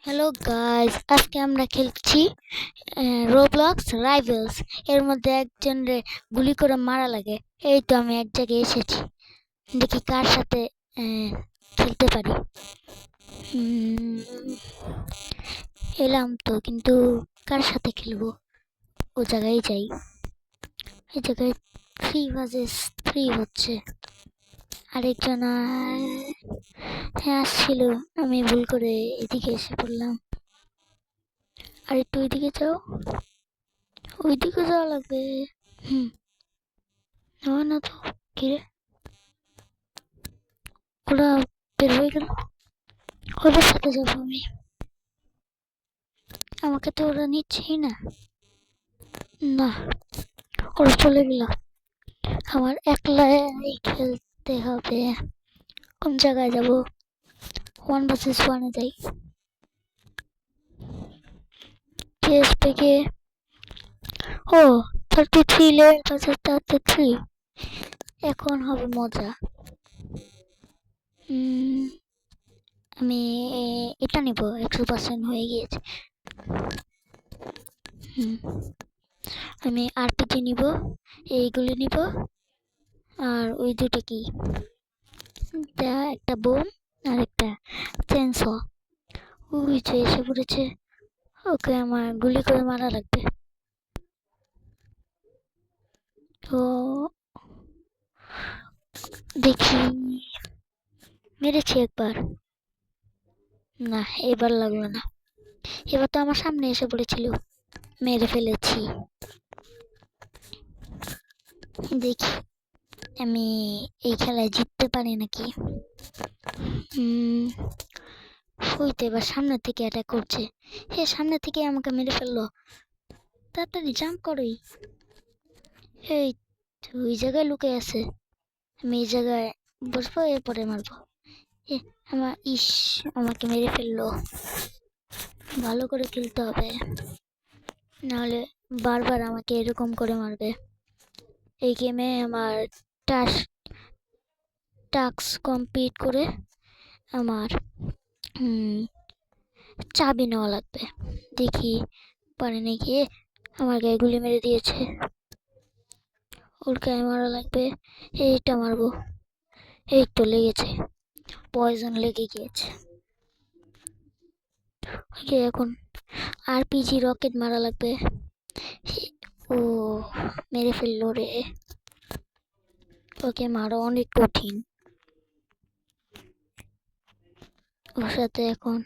Hello guys, আজকে আমরা খেলছি রোবলক্স রাইভেলস। এর মধ্যে একজনের গুলি করে মারা লাগে। এই তো আমি এক জায়গায় এসেছি, দেখি কার সাথে খেলতে পারি। উম, এলাম তো, কিন্তু কার সাথে খেলবো? ও জায়গায় যাই। এই জায়গায় 3 vs 3 হচ্ছে। আরেকজন হ্যাঁ আসছিল, আমি ভুল করে এদিকে এসে পড়লাম। আর একটু ওইদিকে যাও, ওইদিকে যাওয়া লাগবে। হুম, না না তো, কিরে ওরা বের হয়ে গেল, ওদের সাথে যাবো আমি। আমাকে তো ওরা নিচ্ছেই না। না, ওরা চলে গেল। আমার একলাই খেলতে হবে। কোন জায়গায় যাব? 1 vs 1 যাই। PSP কে ও 33 লেভেল পাশে 33। এখন হবে মজা। আমি এটা নিব, 100% হয়ে গিয়েছে। আমি আরপিজি নিব, এইগুলি নিব। আর ওই দুটো কি, একটা বোম আর একটা চেনস। ওই যে এসে পড়েছে, ওকে আমার গুলি করে মারা লাগবে। তো দেখি, মেরেছি একবার, না এবার লাগলো না। এবার তো আমার সামনে এসে পড়েছিল, মেরে ফেলেছি। দেখি আমি এই খেলায় জিততে পারি নাকি। হইতে এবার সামনে থেকে অ্যাটাক করছে। হে, সামনে থেকে আমাকে মেরে ফেললো। তাড়াতাড়ি জাম্প করোই। এই ওই জায়গায় লুকে আছে, আমি এই জায়গায় বসবো, এরপরে মারবো। এ আমাকে মেরে ফেললো। ভালো করে খেলতে হবে, নাহলে বারবার আমাকে এরকম করে মারবে। এই গেমে আমার টাস্ক কমপ্লিট করে আমার চাবি নেওয়া লাগবে। দেখি পারে নাকি। আমার গায়ে গুলি মেরে দিয়েছে, ওর গায়ে মারা লাগবে। এইটা মারবো, এই তো লেগেছে, পয়জন লেগে গিয়েছে। ওকে, এখন আরপিজি রকেট মারা লাগবে। ও মেরে ফেললো রে, ওকে মারা অনেক কঠিন। ওর সাথে এখন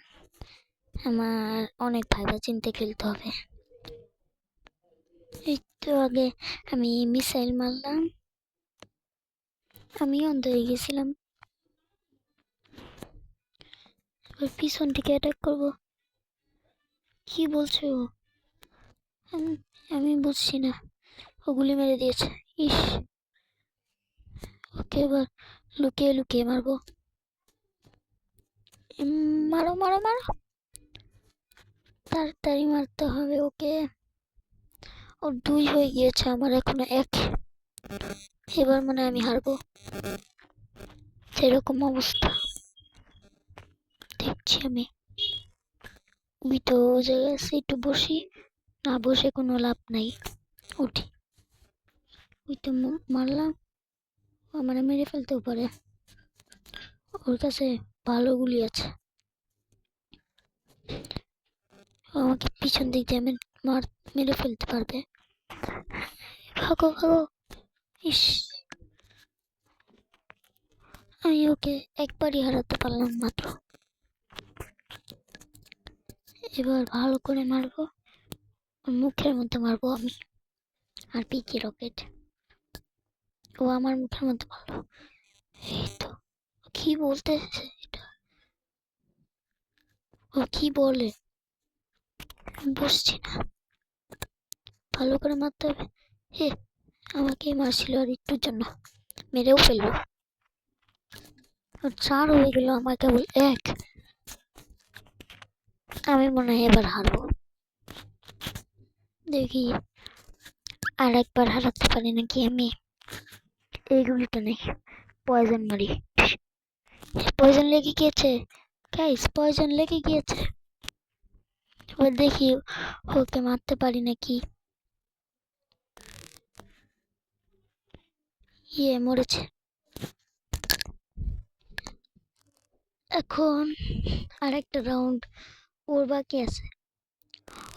আমার অনেক ভাইবা চিন্তে খেলতে হবে। একটু আগে আমি মিসাইল মারলাম, আমি অন্ধ হয়ে গেছিলাম। পিছন থেকে অ্যাটাক করবো। কি বলছো? আমি বুঝছি না। ও গুলি মেরে দিয়েছে। ইস, ওকে এবার লুকিয়ে লুকিয়ে মারবো। মারো মারো মারো, তাড়াতাড়ি মারতে হবে ওকে। ওর 2 হয়ে গিয়েছে, আমার এখনো 1। এবার মনে হয় আমি হারবো, সেরকম অবস্থা দেখছি আমি। ওই তো জায়গায় একটু বসি, না বসে কোনো লাভ নাই, উঠি। ওই তো মারলাম, আমার মেরে ফেলতেও পারে। ওর কাছে ভালো গুলি আছে, আমাকে পিছন দিক দিয়ে মেরে ফেলতে পারবে। ভাগো ভাগো। ইস, আমি ওকে একবারই হারাতে পারলাম মাত্র। এবার ভালো করে মারবো, মুখের মধ্যে মারবো আমি। আর পিকি রকেট, ও আমার মুখের মধ্যে মারলো। এই তো, কি বলতেছে এটা, ও কি বলে বুঝছি না। ভালো করে মারতে হবে। হে, আমাকে মারছিল আর একটুর জন্য, মেরেও ফেললো। 4 হয়ে গেল, আমার কেবল 1। আমি মনে হয় এবার হারবো। দেখি আর একবার হারাতে পারি নাকি আমি। এইগুলিতে নেই, পয়জন মারি। পয়জন লেগে গিয়েছে গাইস, পয়জন লেগে গিয়েছে। এবার দেখি ওকে মারতে পারি নাকি। মরেছে। এখন আরেকটা রাউন্ড ওর বাকি আছে।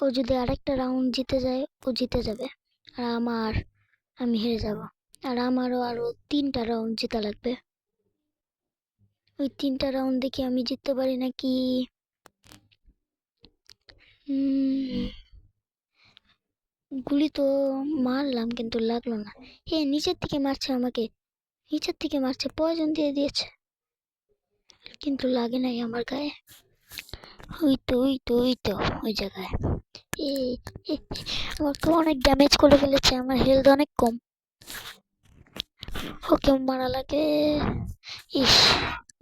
ও যদি আরেকটা রাউন্ড জিতে যায় ও জিতে যাবে, আর আমি হেরে যাব। আর আমারও আরো 3টা রাউন্ড জেতা লাগবে। ওই 3টা রাউন্ড দেখি আমি জিততে পারি নাকি। গুলি তো মারলাম কিন্তু লাগলো না। নিচের থেকে মারছে আমাকে, নিচের থেকে মারছে, পয়জন দিয়ে দিয়েছে কিন্তু লাগে নাই আমার গায়ে। ওই তো ওই জায়গায়। এ এ, আমাকে অনেক ড্যামেজ করে ফেলেছে, আমার হেলথ অনেক কম। ওকে মারা লাগে। ইস,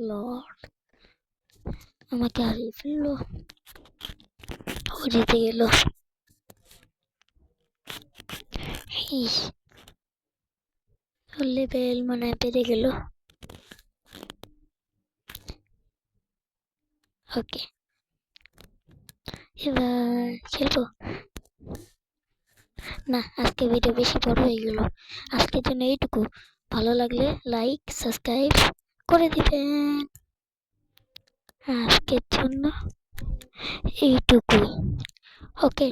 লর্ড, আমাকে হারিয়ে ফেললো। ও জিতে গেল। ইস, লেভেল মানে বেড়ে গেল। ওকে, এবার খেলবো না। আজকে ভিডিও বেশি বড় হয়ে গেল, আজকের জন্য এইটুকু। ভালো লাগলে লাইক সাবস্ক্রাইব করে দিবেন। আজকের জন্য এইটুকুই। ওকে।